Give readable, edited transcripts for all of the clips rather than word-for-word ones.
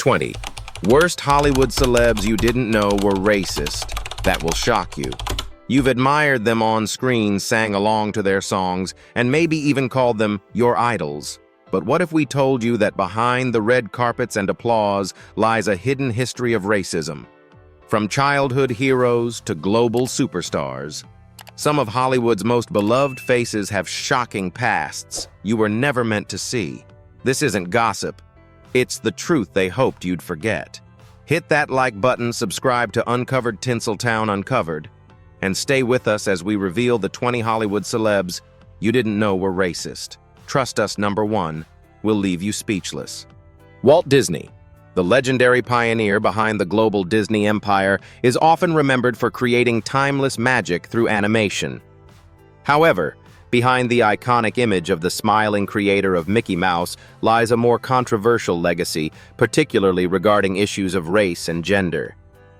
20. Worst Hollywood celebs you didn't know were racist. That will shock you. You've admired them on screen, sang along to their songs, and maybe even called them your idols. But what if we told you that behind the red carpets and applause lies a hidden history of racism? From childhood heroes to global superstars, some of Hollywood's most beloved faces have shocking pasts you were never meant to see. This isn't gossip. It's the truth they hoped you'd forget. Hit that like button, subscribe to Uncovered Tinseltown Uncovered, and stay with us as we reveal the 20 Hollywood celebs you didn't know were racist. Trust us, number 1 will leave you speechless. Walt Disney, the legendary pioneer behind the global Disney empire, is often remembered for creating timeless magic through animation. However, behind the iconic image of the smiling creator of Mickey Mouse lies a more controversial legacy, particularly regarding issues of race and gender.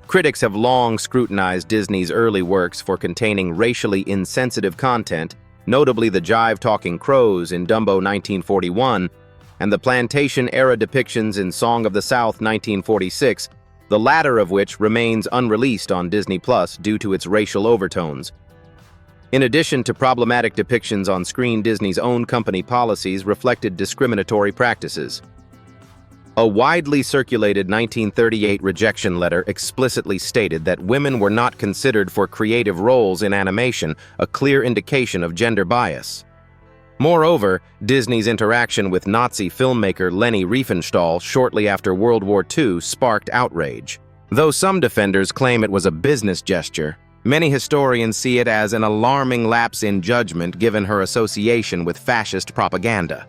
Critics have long scrutinized Disney's early works for containing racially insensitive content, notably the jive-talking crows in Dumbo 1941 and the plantation-era depictions in Song of the South 1946, the latter of which remains unreleased on Disney Plus due to its racial overtones. In addition to problematic depictions on screen, Disney's own company policies reflected discriminatory practices. A widely circulated 1938 rejection letter explicitly stated that women were not considered for creative roles in animation, a clear indication of gender bias. Moreover, Disney's interaction with Nazi filmmaker Leni Riefenstahl shortly after World War II sparked outrage. Though some defenders claim it was a business gesture, many historians see it as an alarming lapse in judgment given her association with fascist propaganda.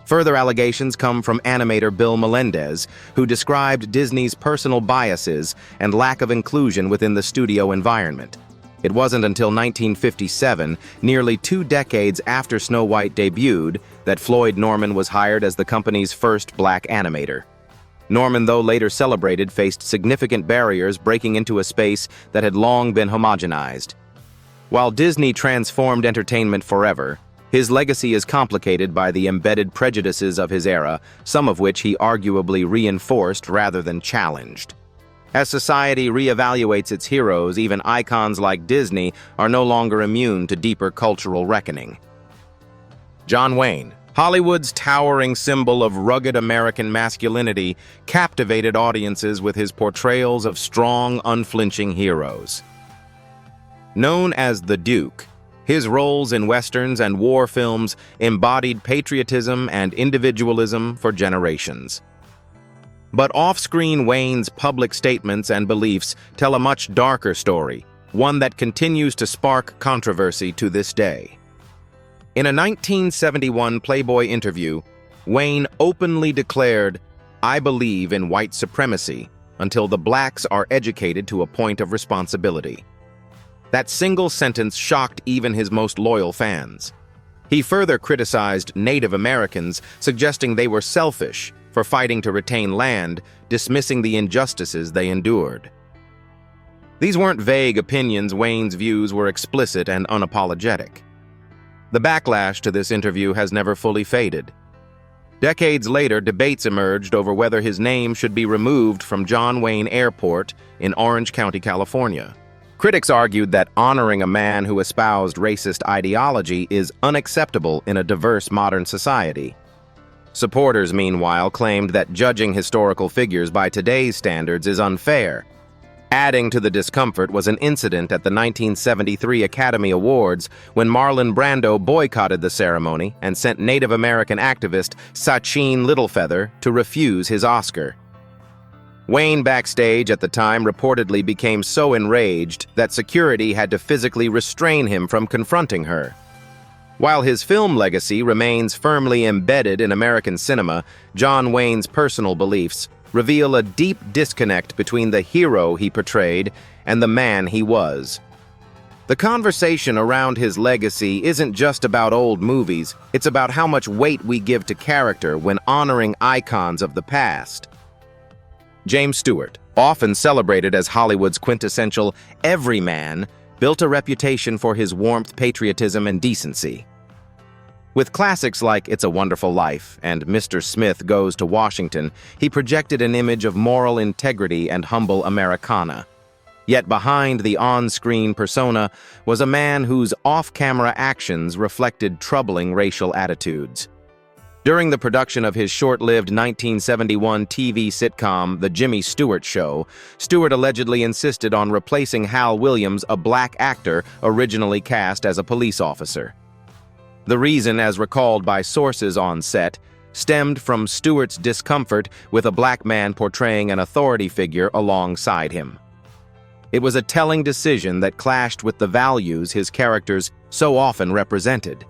Further allegations come from animator Bill Melendez, who described Disney's personal biases and lack of inclusion within the studio environment. It wasn't until 1957, nearly 2 decades after Snow White debuted, that Floyd Norman was hired as the company's first black animator. Norman, though later celebrated, faced significant barriers breaking into a space that had long been homogenized. While Disney transformed entertainment forever, his legacy is complicated by the embedded prejudices of his era, some of which he arguably reinforced rather than challenged. As society reevaluates its heroes, even icons like Disney are no longer immune to deeper cultural reckoning. John Wayne, Hollywood's towering symbol of rugged American masculinity, captivated audiences with his portrayals of strong, unflinching heroes. Known as the Duke, his roles in westerns and war films embodied patriotism and individualism for generations. But off-screen, Wayne's public statements and beliefs tell a much darker story, one that continues to spark controversy to this day. In a 1971 Playboy interview, Wayne openly declared, "I believe in white supremacy until the blacks are educated to a point of responsibility." That single sentence shocked even his most loyal fans. He further criticized Native Americans, suggesting they were selfish for fighting to retain land, dismissing the injustices they endured. These weren't vague opinions. Wayne's views were explicit and unapologetic. The backlash to this interview has never fully faded. Decades later, debates emerged over whether his name should be removed from John Wayne Airport in Orange County, California. Critics argued that honoring a man who espoused racist ideology is unacceptable in a diverse modern society. Supporters, meanwhile, claimed that judging historical figures by today's standards is unfair. Adding to the discomfort was an incident at the 1973 Academy Awards when Marlon Brando boycotted the ceremony and sent Native American activist Sachin Littlefeather to refuse his Oscar. Wayne, backstage at the time, reportedly became so enraged that security had to physically restrain him from confronting her. While his film legacy remains firmly embedded in American cinema, John Wayne's personal beliefs reveal a deep disconnect between the hero he portrayed and the man he was. The conversation around his legacy isn't just about old movies, it's about how much weight we give to character when honoring icons of the past. James Stewart, often celebrated as Hollywood's quintessential everyman, built a reputation for his warmth, patriotism, and decency. With classics like It's a Wonderful Life and Mr. Smith Goes to Washington, he projected an image of moral integrity and humble Americana. Yet behind the on-screen persona was a man whose off-camera actions reflected troubling racial attitudes. During the production of his short-lived 1971 TV sitcom, The Jimmy Stewart Show, Stewart allegedly insisted on replacing Hal Williams, a black actor originally cast as a police officer. The reason, as recalled by sources on set, stemmed from Stewart's discomfort with a black man portraying an authority figure alongside him. It was a telling decision that clashed with the values his characters so often represented.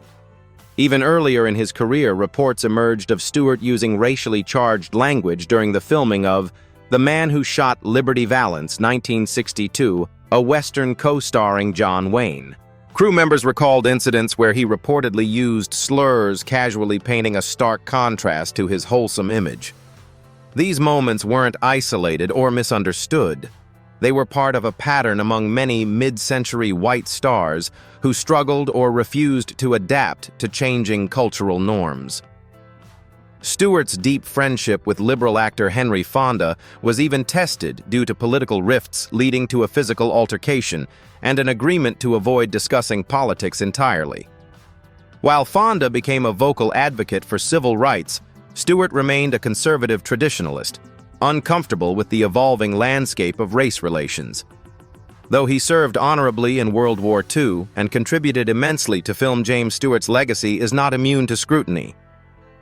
Even earlier in his career, reports emerged of Stewart using racially charged language during the filming of The Man Who Shot Liberty Valance, 1962, a Western co-starring John Wayne. Crew members recalled incidents where he reportedly used slurs, casually painting a stark contrast to his wholesome image. These moments weren't isolated or misunderstood. They were part of a pattern among many mid-century white stars who struggled or refused to adapt to changing cultural norms. Stewart's deep friendship with liberal actor Henry Fonda was even tested due to political rifts leading to a physical altercation and an agreement to avoid discussing politics entirely. While Fonda became a vocal advocate for civil rights, Stewart remained a conservative traditionalist, uncomfortable with the evolving landscape of race relations. Though he served honorably in World War II and contributed immensely to film James Stewart's legacy is not immune to scrutiny.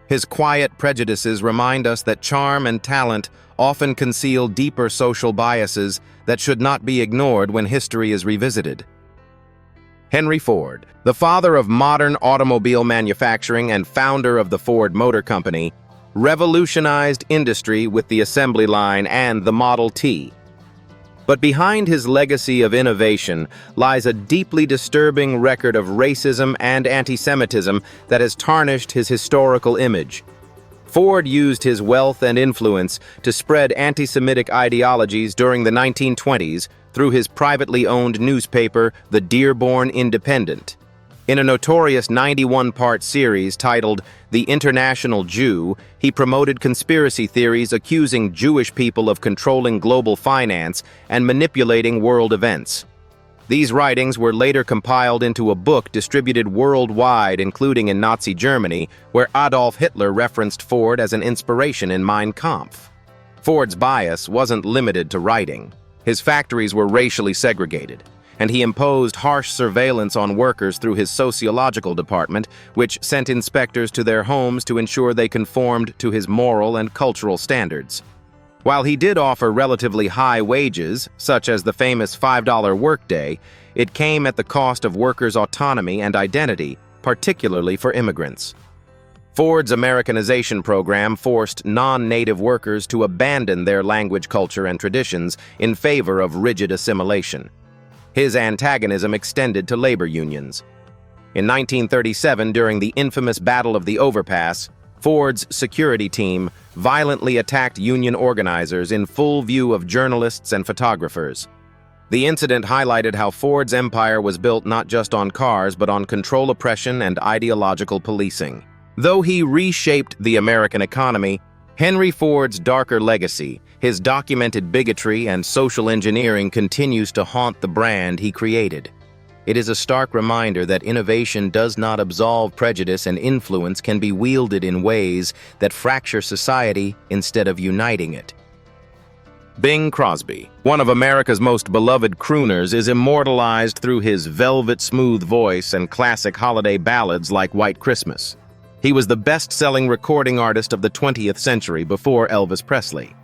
His quiet prejudices remind us that charm and talent often conceal deeper social biases that should not be ignored when history is revisited. Henry Ford, the father of modern automobile manufacturing and founder of the Ford Motor Company, revolutionized industry with the assembly line and the Model T. But behind his legacy of innovation lies a deeply disturbing record of racism and anti-Semitism that has tarnished his historical image. Ford used his wealth and influence to spread anti-Semitic ideologies during the 1920s through his privately owned newspaper, the Dearborn Independent. In a notorious 91-part series titled The International Jew, he promoted conspiracy theories accusing Jewish people of controlling global finance and manipulating world events. These writings were later compiled into a book distributed worldwide, including in Nazi Germany, where Adolf Hitler referenced Ford as an inspiration in Mein Kampf. Ford's bias wasn't limited to writing. His factories were racially segregated, and he imposed harsh surveillance on workers through his sociological department, which sent inspectors to their homes to ensure they conformed to his moral and cultural standards. While he did offer relatively high wages, such as the famous $5 workday, it came at the cost of workers' autonomy and identity, particularly for immigrants. Ford's Americanization program forced non-native workers to abandon their language, culture, and traditions in favor of rigid assimilation. His antagonism extended to labor unions. In 1937, during the infamous Battle of the Overpass, Ford's security team violently attacked union organizers in full view of journalists and photographers. The incident highlighted how Ford's empire was built not just on cars but on control, oppression, and ideological policing. Though he reshaped the American economy, Henry Ford's darker legacy, his documented bigotry and social engineering, continues to haunt the brand he created. It is a stark reminder that innovation does not absolve prejudice, and influence can be wielded in ways that fracture society instead of uniting it. Bing Crosby, one of America's most beloved crooners, is immortalized through his velvet-smooth voice and classic holiday ballads like White Christmas. He was the best-selling recording artist of the 20th century before Elvis Presley.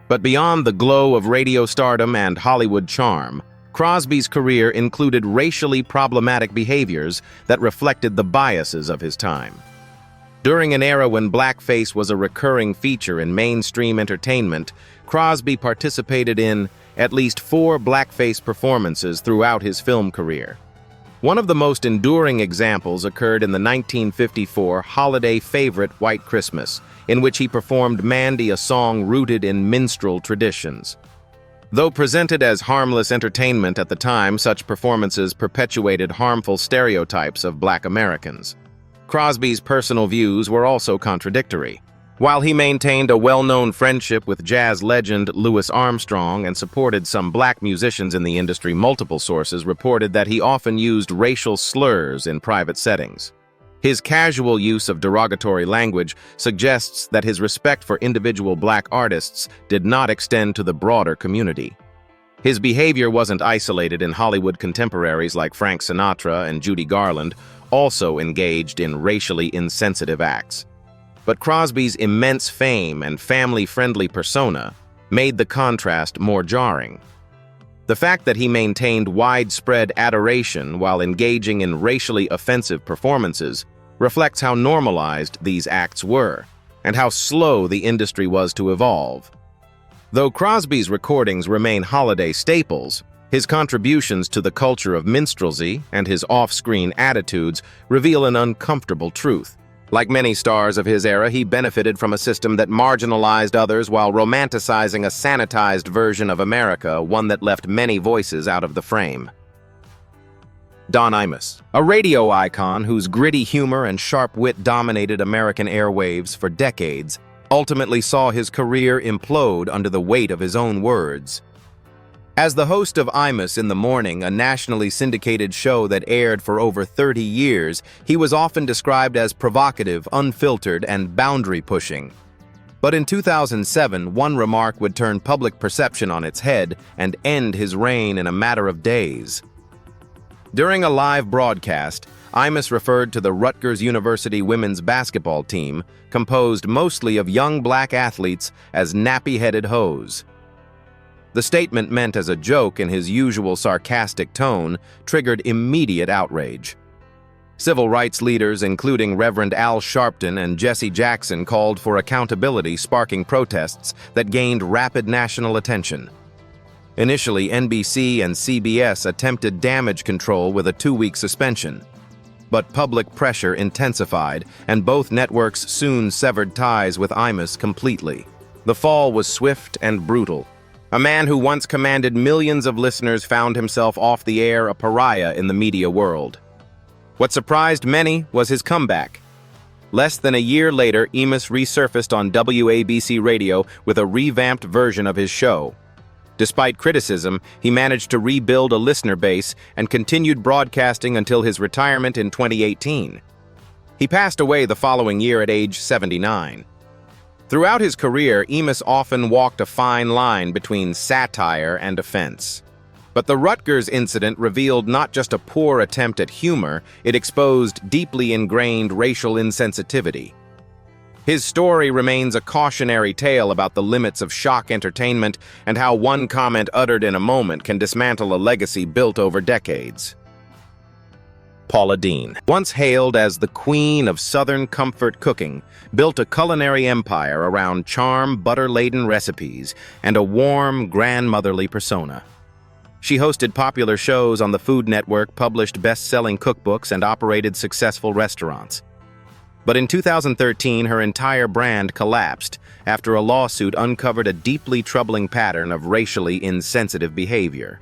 But beyond the glow of radio stardom and Hollywood charm, Crosby's career included racially problematic behaviors that reflected the biases of his time. During an era when blackface was a recurring feature in mainstream entertainment, Crosby participated in at least 4 blackface performances throughout his film career. One of the most enduring examples occurred in the 1954 holiday favorite White Christmas, in which he performed Mandy, a song rooted in minstrel traditions. Though presented as harmless entertainment at the time, such performances perpetuated harmful stereotypes of Black Americans. Crosby's personal views were also contradictory. While he maintained a well-known friendship with jazz legend Louis Armstrong and supported some black musicians in the industry, multiple sources reported that he often used racial slurs in private settings. His casual use of derogatory language suggests that his respect for individual black artists did not extend to the broader community. His behavior wasn't isolated, in Hollywood contemporaries like Frank Sinatra and Judy Garland also engaged in racially insensitive acts. But Crosby's immense fame and family-friendly persona made the contrast more jarring. The fact that he maintained widespread adoration while engaging in racially offensive performances reflects how normalized these acts were and how slow the industry was to evolve. Though Crosby's recordings remain holiday staples, his contributions to the culture of minstrelsy and his off-screen attitudes reveal an uncomfortable truth. Like many stars of his era, he benefited from a system that marginalized others while romanticizing a sanitized version of America, one that left many voices out of the frame. Don Imus, a radio icon whose gritty humor and sharp wit dominated American airwaves for decades, ultimately saw his career implode under the weight of his own words. As the host of Imus in the Morning, a nationally syndicated show that aired for over 30 years, he was often described as provocative, unfiltered, and boundary-pushing. But in 2007, one remark would turn public perception on its head and end his reign in a matter of days. During a live broadcast, Imus referred to the Rutgers University women's basketball team, composed mostly of young black athletes, as nappy-headed hoes. The statement, meant as a joke in his usual sarcastic tone, triggered immediate outrage. Civil rights leaders, including Reverend Al Sharpton and Jesse Jackson, called for accountability, sparking protests that gained rapid national attention. Initially, NBC and CBS attempted damage control with a 2-week suspension. But public pressure intensified, and both networks soon severed ties with Imus completely. The fall was swift and brutal. A man who once commanded millions of listeners found himself off the air, a pariah in the media world. What surprised many was his comeback. Less than a year later, Imus resurfaced on WABC radio with a revamped version of his show. Despite criticism, he managed to rebuild a listener base and continued broadcasting until his retirement in 2018. He passed away the following year at age 79. Throughout his career, Imus often walked a fine line between satire and offense. But the Rutgers incident revealed not just a poor attempt at humor, it exposed deeply ingrained racial insensitivity. His story remains a cautionary tale about the limits of shock entertainment and how one comment uttered in a moment can dismantle a legacy built over decades. Paula Deen, once hailed as the queen of Southern comfort cooking, built a culinary empire around charm, butter-laden recipes, and a warm, grandmotherly persona. She hosted popular shows on the Food Network, published best-selling cookbooks, and operated successful restaurants. But in 2013, her entire brand collapsed after a lawsuit uncovered a deeply troubling pattern of racially insensitive behavior.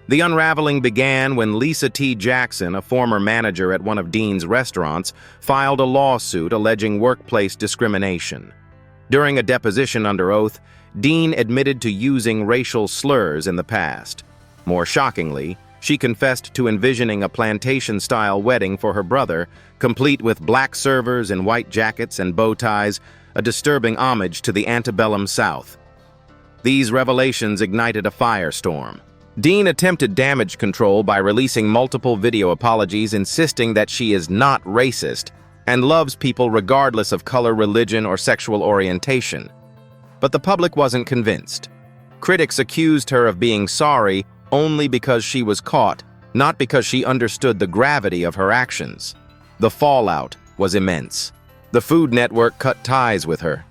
The unraveling began when Lisa T. Jackson, a former manager at one of Deen's restaurants, filed a lawsuit alleging workplace discrimination. During a deposition under oath, Deen admitted to using racial slurs in the past. More shockingly, she confessed to envisioning a plantation-style wedding for her brother, complete with black servers in white jackets and bow ties, a disturbing homage to the antebellum South. These revelations ignited a firestorm. Deen attempted damage control by releasing multiple video apologies, insisting that she is not racist and loves people regardless of color, religion, or sexual orientation. But the public wasn't convinced. Critics accused her of being sorry only because she was caught, not because she understood the gravity of her actions. The fallout was immense. The Food Network cut ties with her.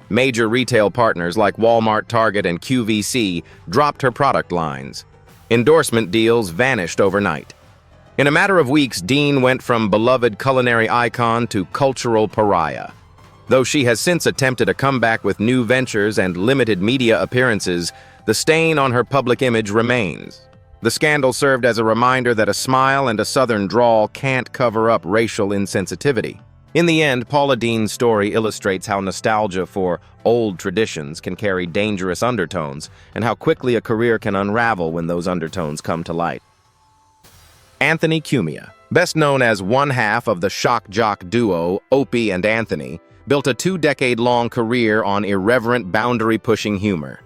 Major retail partners like Walmart, Target, and QVC dropped her product lines. Endorsement deals vanished overnight. In a matter of weeks, Deen went from beloved culinary icon to cultural pariah. Though she has since attempted a comeback with new ventures and limited media appearances, the stain on her public image remains. The scandal served as a reminder that a smile and a Southern drawl can't cover up racial insensitivity. In the end, Paula Deen's story illustrates how nostalgia for old traditions can carry dangerous undertones, and how quickly a career can unravel when those undertones come to light. Anthony Cumia, best known as one half of the shock jock duo Opie and Anthony, built a 2-decade-long career on irreverent, boundary-pushing humor.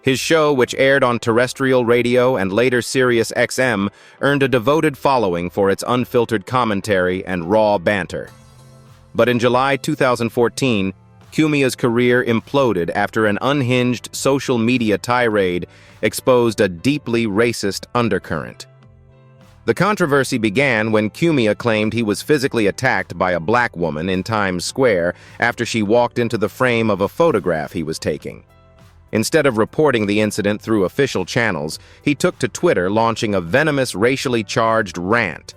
His show, which aired on terrestrial radio and later Sirius XM, earned a devoted following for its unfiltered commentary and raw banter. But in July 2014, Cumia's career imploded after an unhinged social media tirade exposed a deeply racist undercurrent. The controversy began when Cumia claimed he was physically attacked by a black woman in Times Square after she walked into the frame of a photograph he was taking. Instead of reporting the incident through official channels, he took to Twitter, launching a venomous, racially charged rant.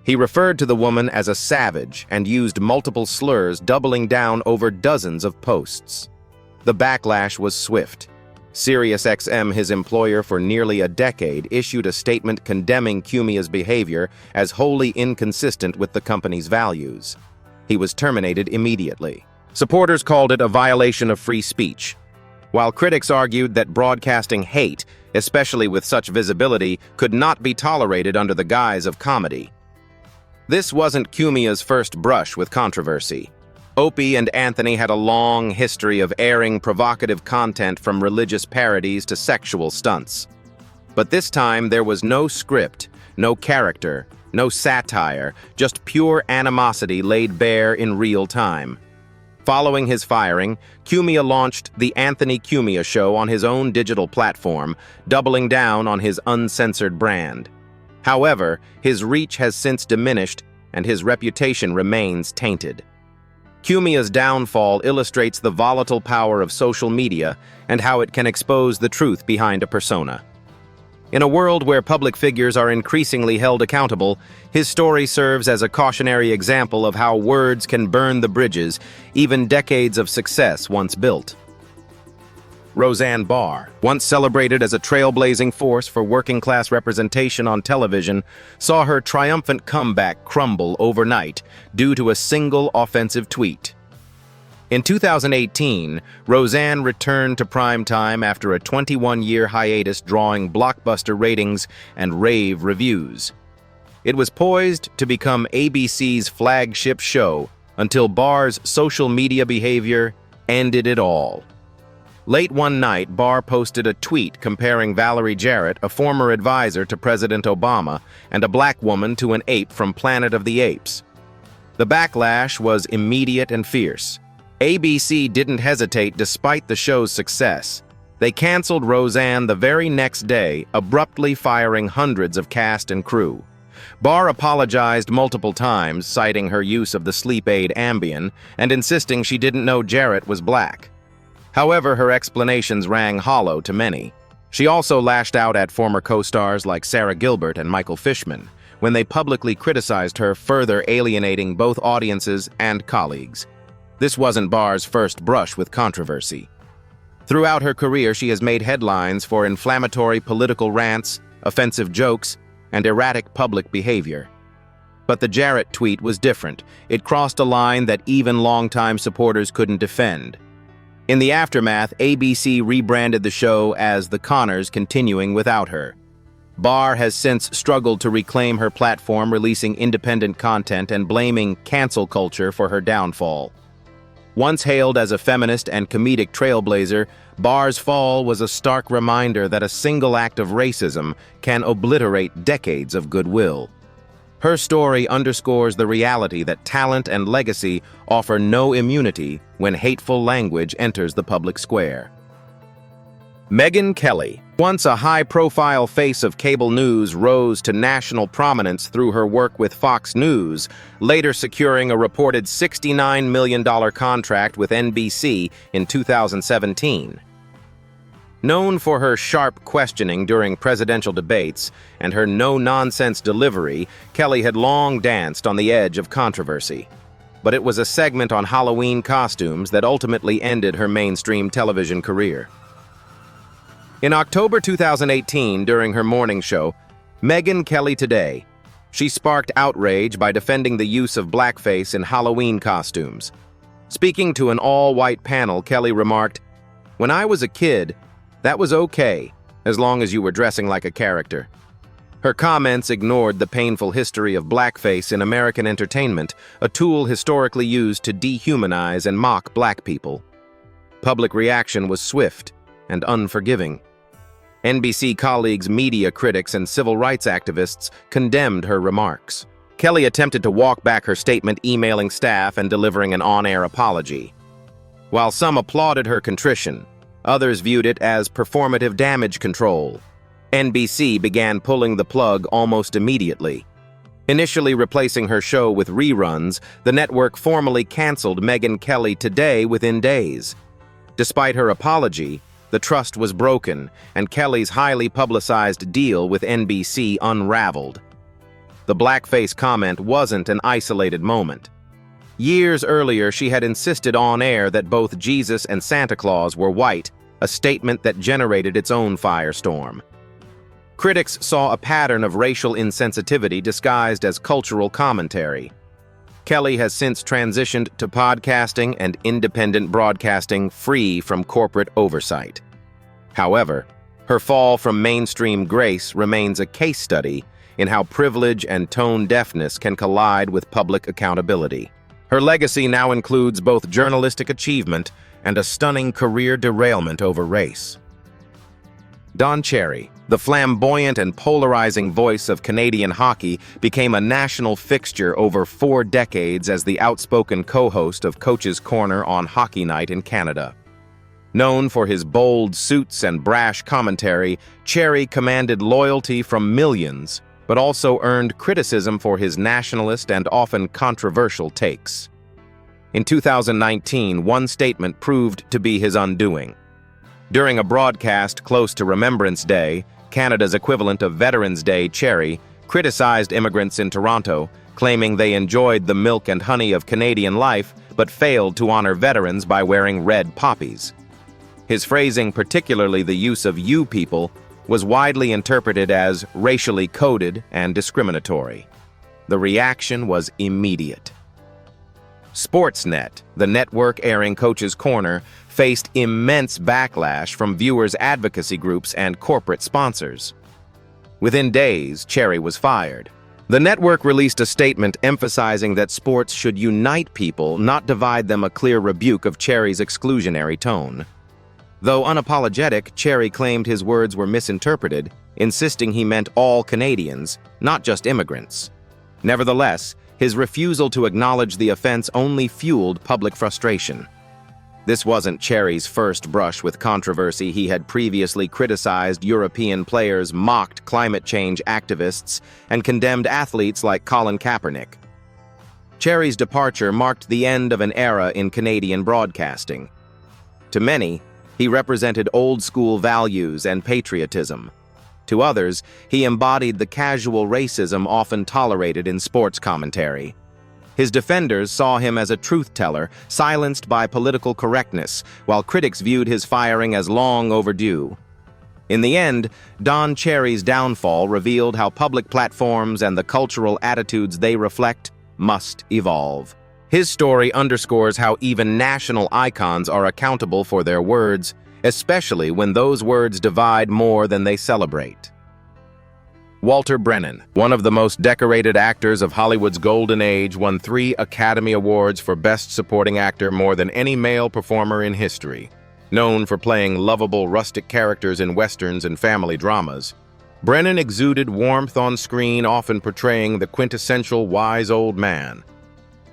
He referred to the woman as a savage and used multiple slurs, doubling down over dozens of posts. The backlash was swift. SiriusXM, his employer for nearly a decade, issued a statement condemning Cumia's behavior as wholly inconsistent with the company's values. He was terminated immediately. Supporters called it a violation of free speech, while critics argued that broadcasting hate, especially with such visibility, could not be tolerated under the guise of comedy. This wasn't Cumia's first brush with controversy. Opie and Anthony had a long history of airing provocative content, from religious parodies to sexual stunts. But this time there was no script, no character, no satire, just pure animosity laid bare in real time. Following his firing, Cumia launched The Anthony Cumia Show on his own digital platform, doubling down on his uncensored brand. However, his reach has since diminished and his reputation remains tainted. Cumia's downfall illustrates the volatile power of social media and how it can expose the truth behind a persona. In a world where public figures are increasingly held accountable, his story serves as a cautionary example of how words can burn the bridges even decades of success once built. Roseanne Barr, once celebrated as a trailblazing force for working-class representation on television, saw her triumphant comeback crumble overnight due to a single offensive tweet. In 2018, Roseanne returned to primetime after a 21-year hiatus, drawing blockbuster ratings and rave reviews. It was poised to become ABC's flagship show until Barr's social media behavior ended it all. Late one night, Barr posted a tweet comparing Valerie Jarrett, a former advisor to President Obama, and a black woman to an ape from Planet of the Apes. The backlash was immediate and fierce. ABC didn't hesitate despite the show's success. They canceled Roseanne the very next day, abruptly firing hundreds of cast and crew. Barr apologized multiple times, citing her use of the sleep aid Ambien and insisting she didn't know Jarrett was black. However, her explanations rang hollow to many. She also lashed out at former co-stars like Sarah Gilbert and Michael Fishman when they publicly criticized her, further alienating both audiences and colleagues. This wasn't Barr's first brush with controversy. Throughout her career, she has made headlines for inflammatory political rants, offensive jokes, and erratic public behavior. But the Jarrett tweet was different. It crossed a line that even longtime supporters couldn't defend. In the aftermath, ABC rebranded the show as The Conners, continuing without her. Barr has since struggled to reclaim her platform, releasing independent content and blaming cancel culture for her downfall. Once hailed as a feminist and comedic trailblazer, Barr's fall was a stark reminder that a single act of racism can obliterate decades of goodwill. Her story underscores the reality that talent and legacy offer no immunity when hateful language enters the public square. Megyn Kelly, once a high-profile face of cable news, rose to national prominence through her work with Fox News, later securing a reported $69 million contract with NBC in 2017. Known for her sharp questioning during presidential debates and her no-nonsense delivery, Kelly had long danced on the edge of controversy. But it was a segment on Halloween costumes that ultimately ended her mainstream television career. In October 2018, during her morning show, Megyn Kelly Today, she sparked outrage by defending the use of blackface in Halloween costumes. Speaking to an all-white panel, Kelly remarked, "When I was a kid, that was okay, as long as you were dressing like a character." Her comments ignored the painful history of blackface in American entertainment, a tool historically used to dehumanize and mock black people. Public reaction was swift and unforgiving. NBC colleagues, media critics, and civil rights activists condemned her remarks. Kelly attempted to walk back her statement, emailing staff and delivering an on-air apology. While some applauded her contrition, others viewed it as performative damage control. NBC began pulling the plug almost immediately. Initially replacing her show with reruns, the network formally canceled Megyn Kelly Today within days. Despite her apology, the trust was broken, and Kelly's highly publicized deal with NBC unraveled. The blackface comment wasn't an isolated moment. Years earlier, she had insisted on air that both Jesus and Santa Claus were white, a statement that generated its own firestorm. Critics saw a pattern of racial insensitivity disguised as cultural commentary. Kelly has since transitioned to podcasting and independent broadcasting free from corporate oversight. However, her fall from mainstream grace remains a case study in how privilege and tone deafness can collide with public accountability. Her legacy now includes both journalistic achievement and a stunning career derailment over race. Don Cherry, the flamboyant and polarizing voice of Canadian hockey, became a national fixture over 4 decades as the outspoken co-host of Coach's Corner on Hockey Night in Canada. Known for his bold suits and brash commentary, Cherry commanded loyalty from millions, but also earned criticism for his nationalist and often controversial takes. In 2019, one statement proved to be his undoing. During a broadcast close to Remembrance Day, Canada's equivalent of Veterans Day, Cherry criticized immigrants in Toronto, claiming they enjoyed the milk and honey of Canadian life but failed to honor veterans by wearing red poppies. His phrasing, particularly the use of "you people," was widely interpreted as racially coded and discriminatory. The reaction was immediate. Sportsnet, the network airing Coach's Corner, faced immense backlash from viewers' advocacy groups and corporate sponsors. Within days, Cherry was fired. The network released a statement emphasizing that sports should unite people, not divide them, a clear rebuke of Cherry's exclusionary tone. Though unapologetic, Cherry claimed his words were misinterpreted, insisting he meant all Canadians, not just immigrants. Nevertheless, his refusal to acknowledge the offense only fueled public frustration. This wasn't Cherry's first brush with controversy. He had previously criticized European players, mocked climate change activists, and condemned athletes like Colin Kaepernick. Cherry's departure marked the end of an era in Canadian broadcasting. To many, he represented old-school values and patriotism. To others, he embodied the casual racism often tolerated in sports commentary. His defenders saw him as a truth-teller, silenced by political correctness, while critics viewed his firing as long overdue. In the end, Don Cherry's downfall revealed how public platforms and the cultural attitudes they reflect must evolve. His story underscores how even national icons are accountable for their words, especially when those words divide more than they celebrate. Walter Brennan, one of the most decorated actors of Hollywood's golden age, won 3 Academy Awards for Best Supporting Actor, more than any male performer in history. Known for playing lovable rustic characters in westerns and family dramas, Brennan exuded warmth on screen, often portraying the quintessential wise old man.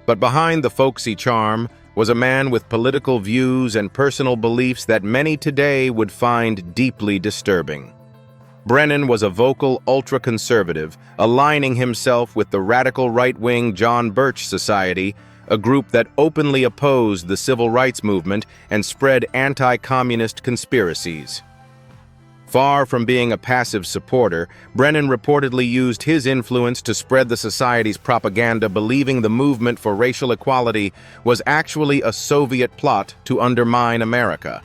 But behind the folksy charm was a man with political views and personal beliefs that many today would find deeply disturbing. Brennan was a vocal ultra-conservative, aligning himself with the radical right-wing John Birch Society, a group that openly opposed the civil rights movement and spread anti-communist conspiracies. Far from being a passive supporter, Brennan reportedly used his influence to spread the society's propaganda, believing the movement for racial equality was actually a Soviet plot to undermine America.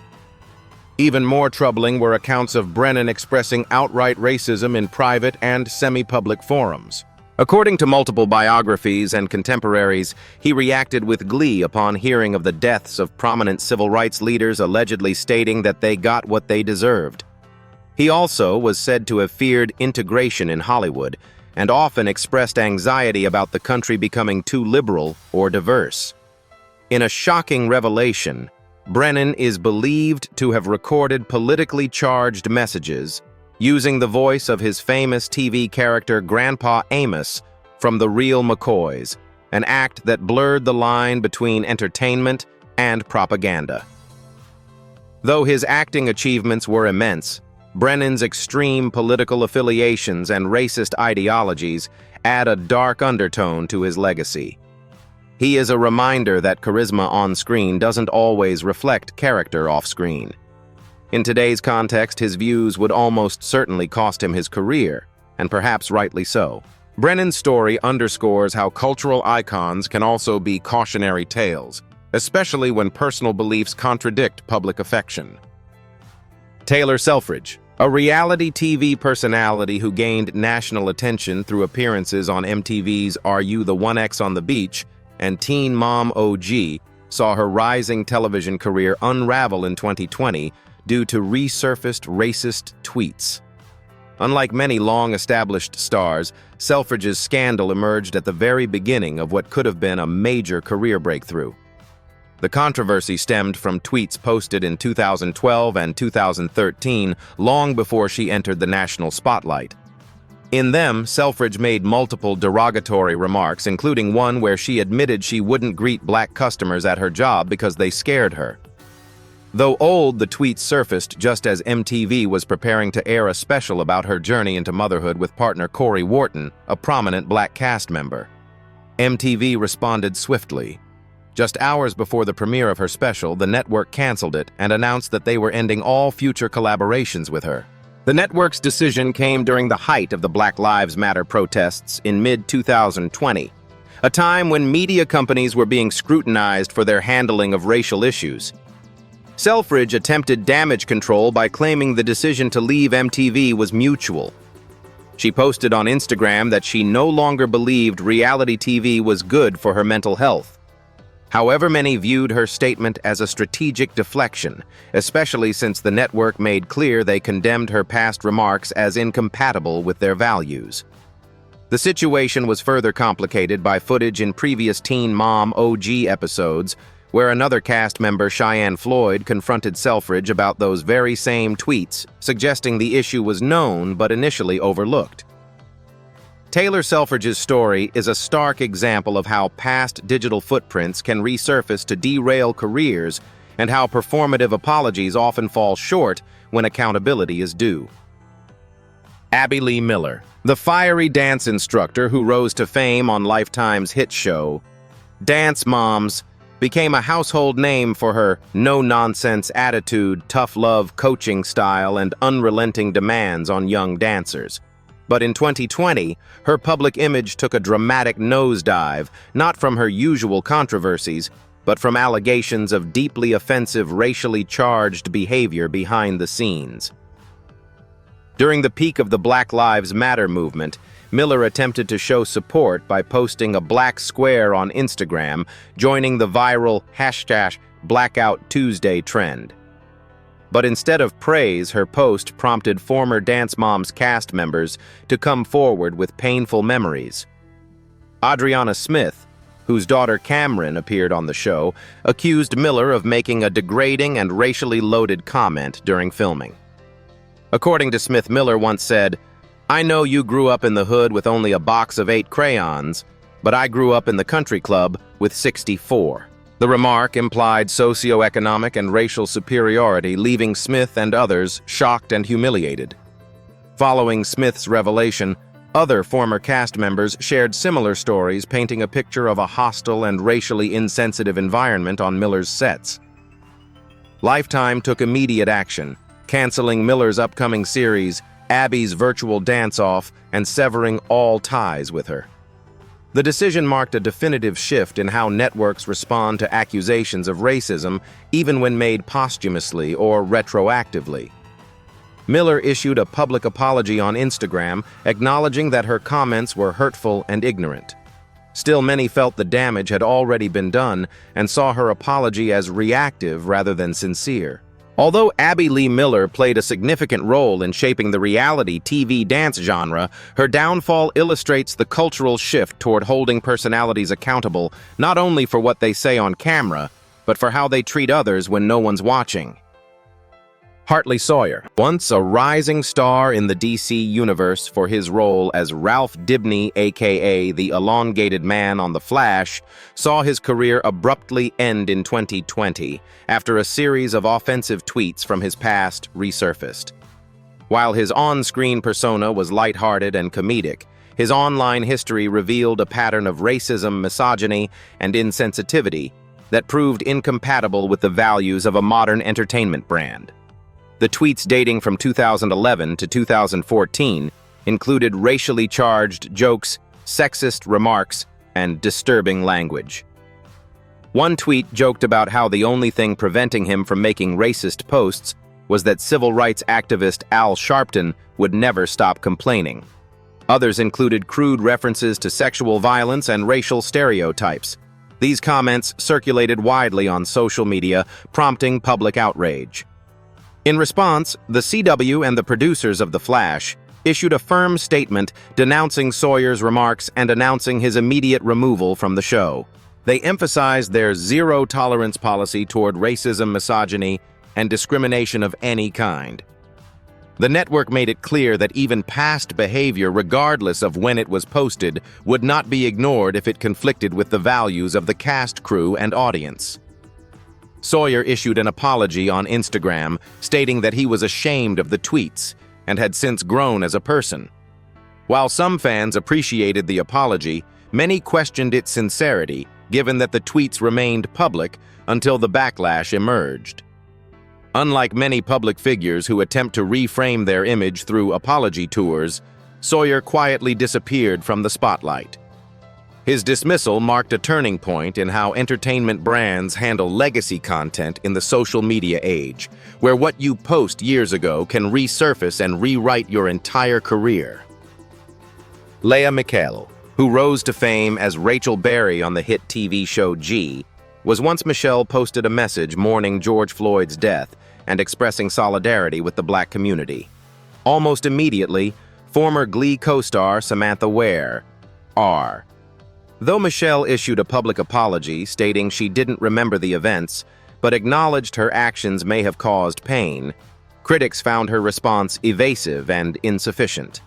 Even more troubling were accounts of Brennan expressing outright racism in private and semi-public forums. According to multiple biographies and contemporaries, he reacted with glee upon hearing of the deaths of prominent civil rights leaders, allegedly stating that they got what they deserved. He also was said to have feared integration in Hollywood and often expressed anxiety about the country becoming too liberal or diverse. In a shocking revelation, Brennan is believed to have recorded politically charged messages using the voice of his famous TV character Grandpa Amos from The Real McCoys, an act that blurred the line between entertainment and propaganda. Though his acting achievements were immense, Brennan's extreme political affiliations and racist ideologies add a dark undertone to his legacy. He is a reminder that charisma on screen doesn't always reflect character off screen. In today's context, his views would almost certainly cost him his career, and perhaps rightly so. Brennan's story underscores how cultural icons can also be cautionary tales, especially when personal beliefs contradict public affection. Taylor Selfridge, a reality TV personality who gained national attention through appearances on MTV's Are You the One X on the Beach and Teen Mom OG, saw her rising television career unravel in 2020 due to resurfaced racist tweets. Unlike many long-established stars, Selfridge's scandal emerged at the very beginning of what could have been a major career breakthrough. The controversy stemmed from tweets posted in 2012 and 2013, long before she entered the national spotlight. In them, Selfridge made multiple derogatory remarks, including one where she admitted she wouldn't greet black customers at her job because they scared her. Though old, the tweets surfaced just as MTV was preparing to air a special about her journey into motherhood with partner Corey Wharton, a prominent black cast member. MTV responded swiftly. Just hours before the premiere of her special, the network canceled it and announced that they were ending all future collaborations with her. The network's decision came during the height of the Black Lives Matter protests in mid-2020, a time when media companies were being scrutinized for their handling of racial issues. Selfridge attempted damage control by claiming the decision to leave MTV was mutual. She posted on Instagram that she no longer believed reality TV was good for her mental health. However, many viewed her statement as a strategic deflection, especially since the network made clear they condemned her past remarks as incompatible with their values. The situation was further complicated by footage in previous Teen Mom OG episodes, where another cast member, Cheyenne Floyd, confronted Selfridge about those very same tweets, suggesting the issue was known but initially overlooked. Taylor Selfridge's story is a stark example of how past digital footprints can resurface to derail careers and how performative apologies often fall short when accountability is due. Abby Lee Miller, the fiery dance instructor who rose to fame on Lifetime's hit show, Dance Moms, became a household name for her no-nonsense attitude, tough love coaching style, and unrelenting demands on young dancers. But in 2020, her public image took a dramatic nosedive, not from her usual controversies, but from allegations of deeply offensive racially charged behavior behind the scenes. During the peak of the Black Lives Matter movement, Miller attempted to show support by posting a black square on Instagram, joining the viral #BlackoutTuesday trend. But instead of praise, her post prompted former Dance Moms cast members to come forward with painful memories. Adriana Smith, whose daughter Cameron appeared on the show, accused Miller of making a degrading and racially loaded comment during filming. According to Smith, Miller once said, "I know you grew up in the hood with only a box of 8 crayons, but I grew up in the country club with 64. The remark implied socioeconomic and racial superiority, leaving Smith and others shocked and humiliated. Following Smith's revelation, other former cast members shared similar stories, painting a picture of a hostile and racially insensitive environment on Miller's sets. Lifetime took immediate action, canceling Miller's upcoming series, Abby's Virtual Dance-Off, and severing all ties with her. The decision marked a definitive shift in how networks respond to accusations of racism, even when made posthumously or retroactively. Miller issued a public apology on Instagram, acknowledging that her comments were hurtful and ignorant. Still, many felt the damage had already been done and saw her apology as reactive rather than sincere. Although Abby Lee Miller played a significant role in shaping the reality TV dance genre, her downfall illustrates the cultural shift toward holding personalities accountable not only for what they say on camera, but for how they treat others when no one's watching. Hartley Sawyer, once a rising star in the DC universe for his role as Ralph Dibny, aka the elongated man on The Flash, saw his career abruptly end in 2020 after a series of offensive tweets from his past resurfaced. While his on-screen persona was lighthearted and comedic, his online history revealed a pattern of racism, misogyny, and insensitivity that proved incompatible with the values of a modern entertainment brand. The tweets dating from 2011 to 2014 included racially charged jokes, sexist remarks, and disturbing language. One tweet joked about how the only thing preventing him from making racist posts was that civil rights activist Al Sharpton would never stop complaining. Others included crude references to sexual violence and racial stereotypes. These comments circulated widely on social media, prompting public outrage. In response, the CW and the producers of The Flash issued a firm statement denouncing Sawyer's remarks and announcing his immediate removal from the show. They emphasized their zero-tolerance policy toward racism, misogyny, and discrimination of any kind. The network made it clear that even past behavior, regardless of when it was posted, would not be ignored if it conflicted with the values of the cast, crew, and audience. Sawyer issued an apology on Instagram, stating that he was ashamed of the tweets and had since grown as a person. While some fans appreciated the apology, many questioned its sincerity, given that the tweets remained public until the backlash emerged. Unlike many public figures who attempt to reframe their image through apology tours, Sawyer quietly disappeared from the spotlight. His dismissal marked a turning point in how entertainment brands handle legacy content in the social media age, where what you post years ago can resurface and rewrite your entire career. Lea Michele, who rose to fame as Rachel Berry on the hit TV show G, was once Michelle posted a message mourning George Floyd's death and expressing solidarity with the Black community. Almost immediately, former Glee co-star Samantha Ware, R. Though Michelle issued a public apology stating she didn't remember the events, but acknowledged her actions may have caused pain, critics found her response evasive and insufficient.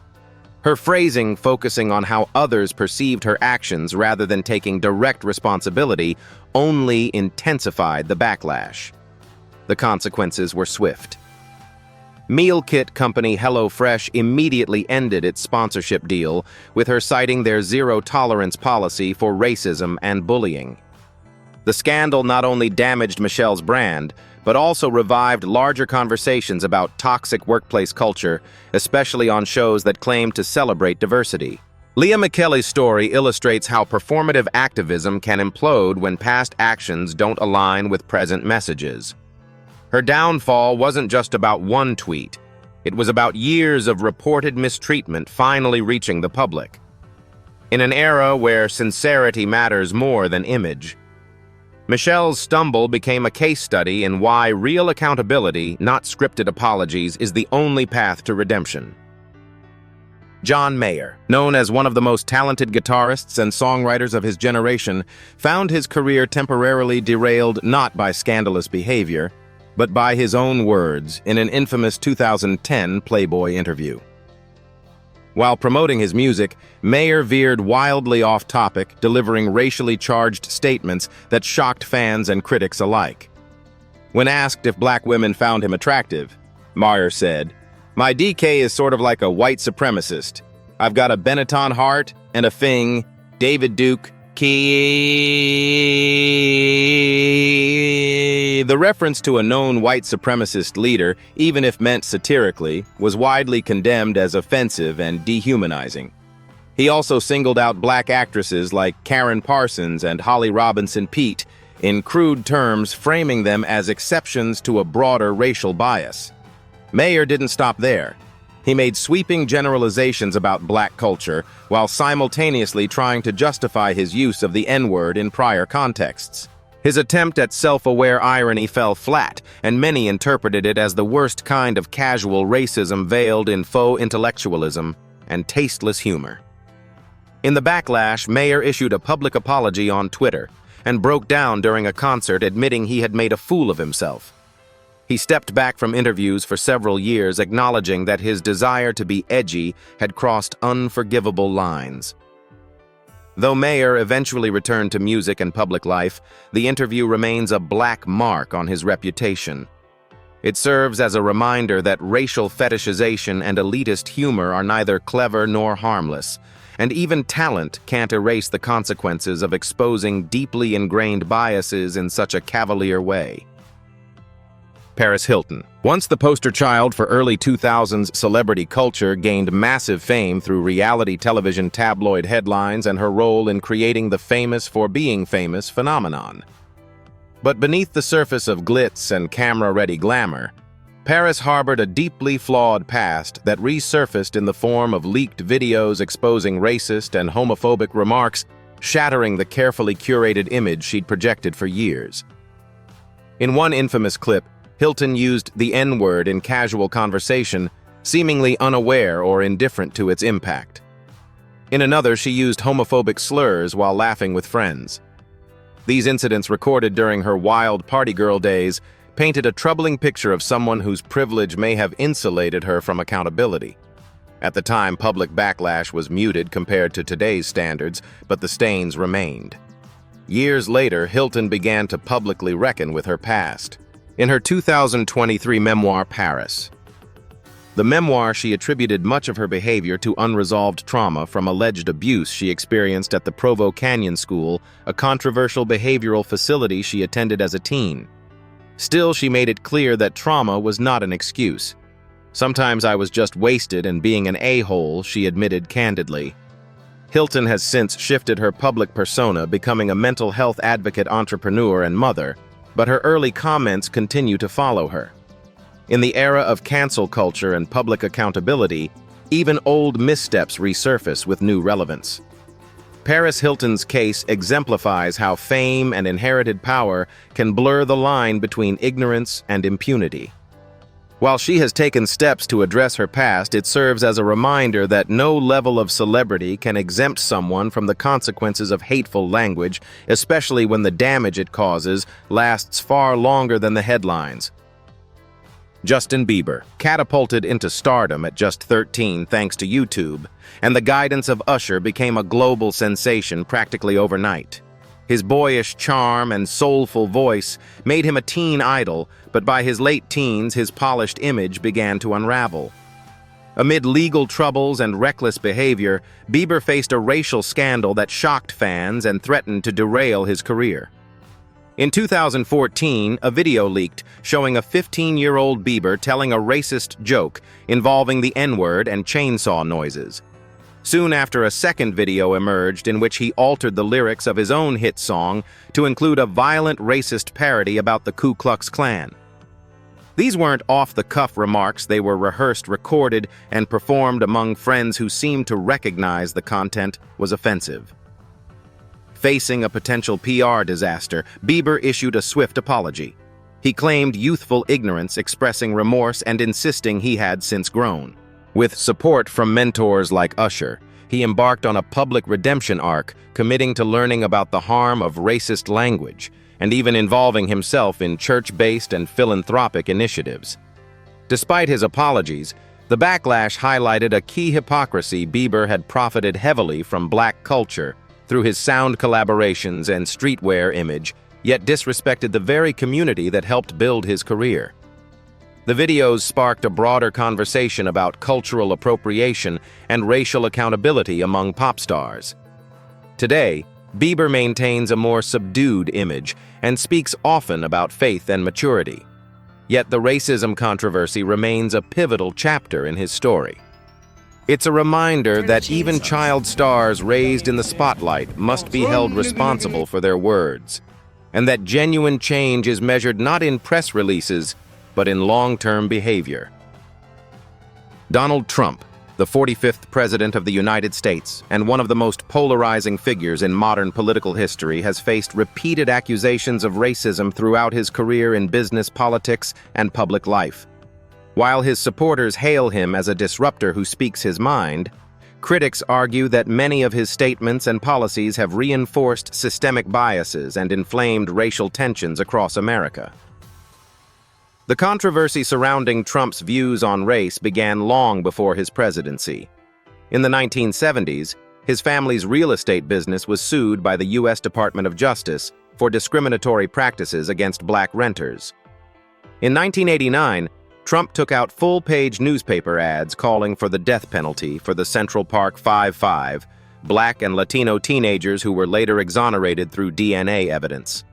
Her phrasing, focusing on how others perceived her actions rather than taking direct responsibility, only intensified the backlash. The consequences were swift. Meal kit company HelloFresh immediately ended its sponsorship deal, with her citing their zero-tolerance policy for racism and bullying. The scandal not only damaged Michelle's brand, but also revived larger conversations about toxic workplace culture, especially on shows that claim to celebrate diversity. Lea Michele's story illustrates how performative activism can implode when past actions don't align with present messages. Her downfall wasn't just about one tweet. It was about years of reported mistreatment finally reaching the public. In an era where sincerity matters more than image, Michelle's stumble became a case study in why real accountability, not scripted apologies, is the only path to redemption. John Mayer, known as one of the most talented guitarists and songwriters of his generation, found his career temporarily derailed not by scandalous behavior, but by his own words in an infamous 2010 Playboy interview. While promoting his music, Mayer veered wildly off topic, delivering racially charged statements that shocked fans and critics alike. When asked if Black women found him attractive, Mayer said, "My DK is sort of like a white supremacist. I've got a Benetton heart and a thing, David Duke, key." The reference to a known white supremacist leader, even if meant satirically, was widely condemned as offensive and dehumanizing. He also singled out black actresses like Karen Parsons and Holly Robinson Peete, in crude terms framing them as exceptions to a broader racial bias. Mayer didn't stop there. He made sweeping generalizations about black culture while simultaneously trying to justify his use of the N-word in prior contexts. His attempt at self-aware irony fell flat, and many interpreted it as the worst kind of casual racism veiled in faux intellectualism and tasteless humor. In the backlash, Mayer issued a public apology on Twitter and broke down during a concert, admitting he had made a fool of himself. He stepped back from interviews for several years, acknowledging that his desire to be edgy had crossed unforgivable lines. Though Mayer eventually returned to music and public life, the interview remains a black mark on his reputation. It serves as a reminder that racial fetishization and elitist humor are neither clever nor harmless, and even talent can't erase the consequences of exposing deeply ingrained biases in such a cavalier way. Paris Hilton. Once the poster child for early 2000s celebrity culture, gained massive fame through reality television tabloid headlines and her role in creating the famous for being famous phenomenon. But beneath the surface of glitz and camera-ready glamour, Paris harbored a deeply flawed past that resurfaced in the form of leaked videos exposing racist and homophobic remarks, shattering the carefully curated image she'd projected for years. In one infamous clip, Hilton used the N-word in casual conversation, seemingly unaware or indifferent to its impact. In another, she used homophobic slurs while laughing with friends. These incidents, recorded during her wild party girl days, painted a troubling picture of someone whose privilege may have insulated her from accountability. At the time, public backlash was muted compared to today's standards, but the stains remained. Years later, Hilton began to publicly reckon with her past. In her 2023 memoir, Paris. The memoir, she attributed much of her behavior to unresolved trauma from alleged abuse she experienced at the Provo Canyon School, a controversial behavioral facility she attended as a teen. Still, she made it clear that trauma was not an excuse. "Sometimes I was just wasted and being an a-hole," she admitted candidly. Hilton has since shifted her public persona, becoming a mental health advocate, entrepreneur, and mother, but her early comments continue to follow her. In the era of cancel culture and public accountability, even old missteps resurface with new relevance. Paris Hilton's case exemplifies how fame and inherited power can blur the line between ignorance and impunity. While she has taken steps to address her past, it serves as a reminder that no level of celebrity can exempt someone from the consequences of hateful language, especially when the damage it causes lasts far longer than the headlines. Justin Bieber, catapulted into stardom at just 13 thanks to YouTube, and the guidance of Usher, became a global sensation practically overnight. His boyish charm and soulful voice made him a teen idol, but by his late teens, his polished image began to unravel. Amid legal troubles and reckless behavior, Bieber faced a racial scandal that shocked fans and threatened to derail his career. In 2014, a video leaked showing a 15-year-old Bieber telling a racist joke involving the N-word and chainsaw noises. Soon after, a second video emerged in which he altered the lyrics of his own hit song to include a violent racist parody about the Ku Klux Klan. These weren't off-the-cuff remarks, they were rehearsed, recorded, and performed among friends who seemed to recognize the content was offensive. Facing a potential PR disaster, Bieber issued a swift apology. He claimed youthful ignorance, expressing remorse and insisting he had since grown. With support from mentors like Usher, he embarked on a public redemption arc, committing to learning about the harm of racist language, and even involving himself in church-based and philanthropic initiatives. Despite his apologies, the backlash highlighted a key hypocrisy. Bieber had profited heavily from black culture through his sound collaborations and streetwear image, yet disrespected the very community that helped build his career. The videos sparked a broader conversation about cultural appropriation and racial accountability among pop stars. Today, Bieber maintains a more subdued image and speaks often about faith and maturity. Yet the racism controversy remains a pivotal chapter in his story. It's a reminder that even child stars raised in the spotlight must be held responsible for their words, and that genuine change is measured not in press releases, but in long-term behavior. Donald Trump, the 45th President of the United States and one of the most polarizing figures in modern political history, has faced repeated accusations of racism throughout his career in business, politics, and public life. While his supporters hail him as a disruptor who speaks his mind, critics argue that many of his statements and policies have reinforced systemic biases and inflamed racial tensions across America. The controversy surrounding Trump's views on race began long before his presidency. In the 1970s, his family's real estate business was sued by the U.S. Department of Justice for discriminatory practices against black renters. In 1989, Trump took out full-page newspaper ads calling for the death penalty for the Central Park 5-5, black and Latino teenagers who were later exonerated through DNA evidence.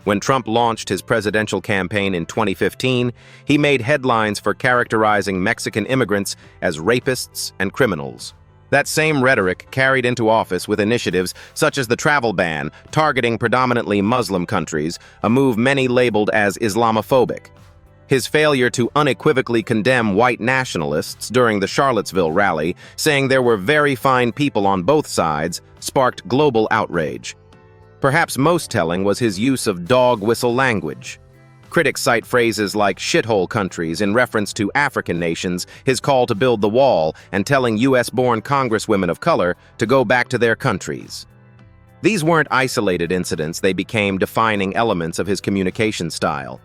When Trump launched his presidential campaign in 2015, he made headlines for characterizing Mexican immigrants as rapists and criminals. That same rhetoric carried into office with initiatives such as the travel ban, targeting predominantly Muslim countries, a move many labeled as Islamophobic. His failure to unequivocally condemn white nationalists during the Charlottesville rally, saying there were very fine people on both sides, sparked global outrage. Perhaps most telling was his use of dog whistle language. Critics cite phrases like shithole countries in reference to African nations, his call to build the wall, and telling U.S.-born congresswomen of color to go back to their countries. These weren't isolated incidents, they became defining elements of his communication style.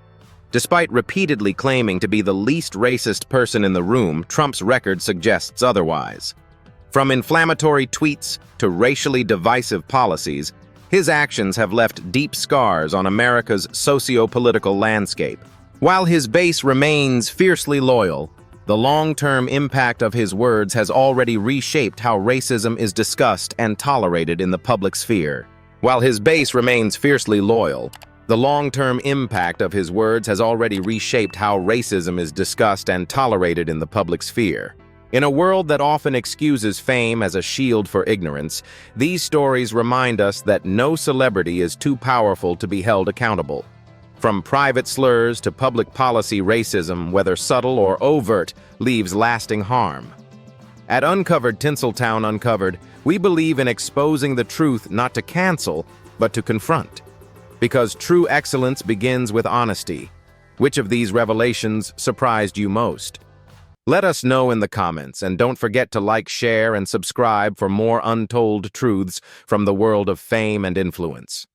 Despite repeatedly claiming to be the least racist person in the room, Trump's record suggests otherwise. From inflammatory tweets to racially divisive policies, his actions have left deep scars on America's socio-political landscape. While his base remains fiercely loyal, the long-term impact of his words has already reshaped how racism is discussed and tolerated in the public sphere. While his base remains fiercely loyal, the long-term impact of his words has already reshaped how racism is discussed and tolerated in the public sphere. In a world that often excuses fame as a shield for ignorance, these stories remind us that no celebrity is too powerful to be held accountable. From private slurs to public policy, racism, whether subtle or overt, leaves lasting harm. At Uncovered Tinseltown Uncovered, we believe in exposing the truth not to cancel, but to confront. Because true excellence begins with honesty. Which of these revelations surprised you most? Let us know in the comments, and don't forget to like, share, and subscribe for more untold truths from the world of fame and influence.